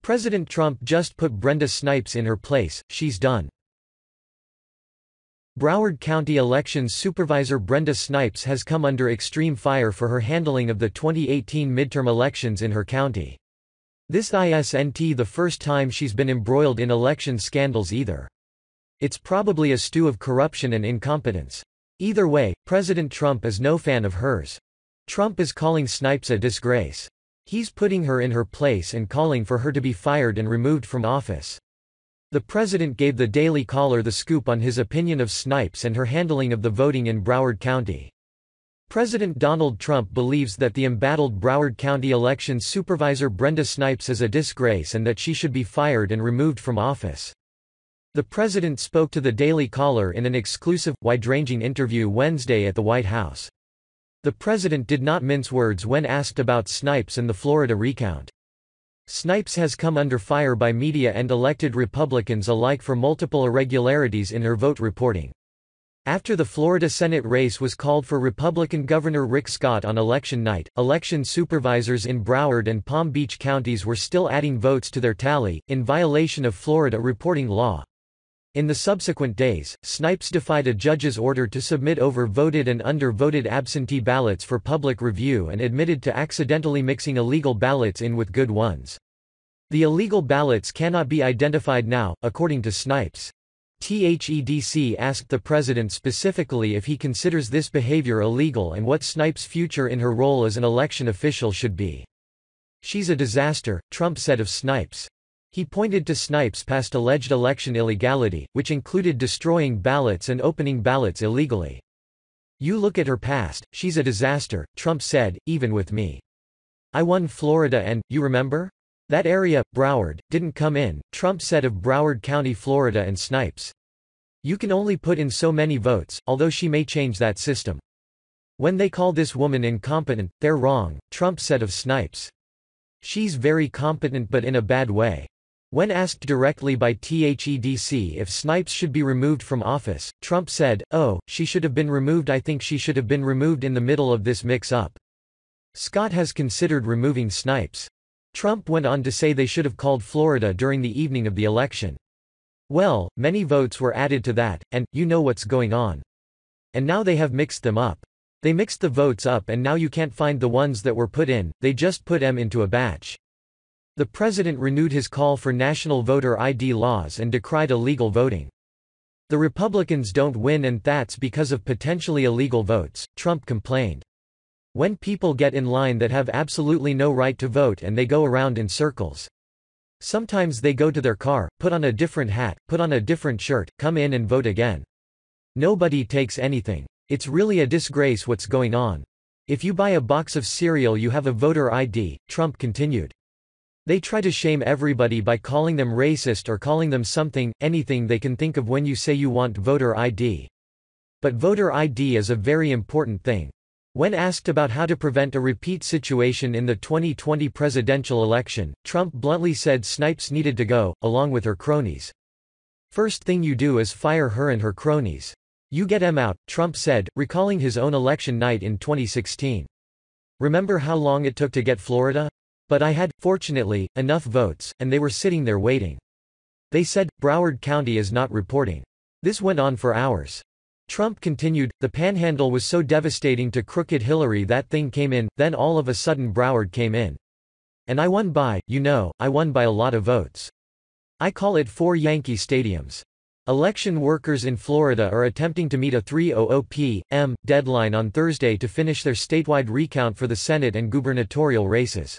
President Trump just put Brenda Snipes in her place, she's done. Broward County Elections Supervisor Brenda Snipes has come under extreme fire for her handling of the 2018 midterm elections in her county. This isn't the first time she's been embroiled in election scandals either. It's probably a stew of corruption and incompetence. Either way, President Trump is no fan of hers. Trump is calling Snipes a disgrace. He's putting her in her place and calling for her to be fired and removed from office. The president gave the Daily Caller the scoop on his opinion of Snipes and her handling of the voting in Broward County. President Donald Trump believes that the embattled Broward County Elections Supervisor Brenda Snipes is a disgrace and that she should be fired and removed from office. The president spoke to the Daily Caller in an exclusive, wide-ranging interview Wednesday at the White House. The president did not mince words when asked about Snipes and the Florida recount. Snipes has come under fire by media and elected Republicans alike for multiple irregularities in her vote reporting. After the Florida Senate race was called for Republican Governor Rick Scott on election night, election supervisors in Broward and Palm Beach counties were still adding votes to their tally, in violation of Florida reporting law. In the subsequent days, Snipes defied a judge's order to submit overvoted and undervoted absentee ballots for public review and admitted to accidentally mixing illegal ballots in with good ones. The illegal ballots cannot be identified now, according to Snipes. THEDC asked the president specifically if he considers this behavior illegal and what Snipes' future in her role as an election official should be. "She's a disaster," Trump said of Snipes. He pointed to Snipes' past alleged election illegality, which included destroying ballots and opening ballots illegally. "You look at her past, she's a disaster," Trump said, "even with me. I won Florida and, you remember? That area, Broward, didn't come in," Trump said of Broward County, Florida and Snipes. "You can only put in so many votes, although she may change that system. When they call this woman incompetent, they're wrong," Trump said of Snipes. "She's very competent but in a bad way." When asked directly by THEDC if Snipes should be removed from office, Trump said, "Oh, she should have been removed. I think she should have been removed in the middle of this mix-up." Scott has considered removing Snipes. Trump went on to say they should have called Florida during the evening of the election. "Well, many votes were added to that, and, you know what's going on. And now they have mixed them up. They mixed the votes up and now you can't find the ones that were put in, they just put them into a batch." The president renewed his call for national voter ID laws and decried illegal voting. "The Republicans don't win and that's because of potentially illegal votes," Trump complained. "When people get in line that have absolutely no right to vote and they go around in circles. Sometimes they go to their car, put on a different hat, put on a different shirt, come in and vote again. Nobody takes anything. It's really a disgrace what's going on. If you buy a box of cereal you have a voter ID," Trump continued. "They try to shame everybody by calling them racist or calling them anything they can think of when you say you want voter ID. But voter ID is a very important thing." When asked about how to prevent a repeat situation in the 2020 presidential election, Trump bluntly said Snipes needed to go, along with her cronies. "First thing you do is fire her and her cronies. You get 'em out," Trump said, recalling his own election night in 2016. "Remember how long it took to get Florida? But I had, fortunately, enough votes, and they were sitting there waiting. They said, Broward County is not reporting. This went on for hours." Trump continued, "The panhandle was so devastating to crooked Hillary that thing came in, then all of a sudden Broward came in. And I won by, I won by a lot of votes. I call it 4 Yankee stadiums." Election workers in Florida are attempting to meet a 3:00 p.m. deadline on Thursday to finish their statewide recount for the Senate and gubernatorial races.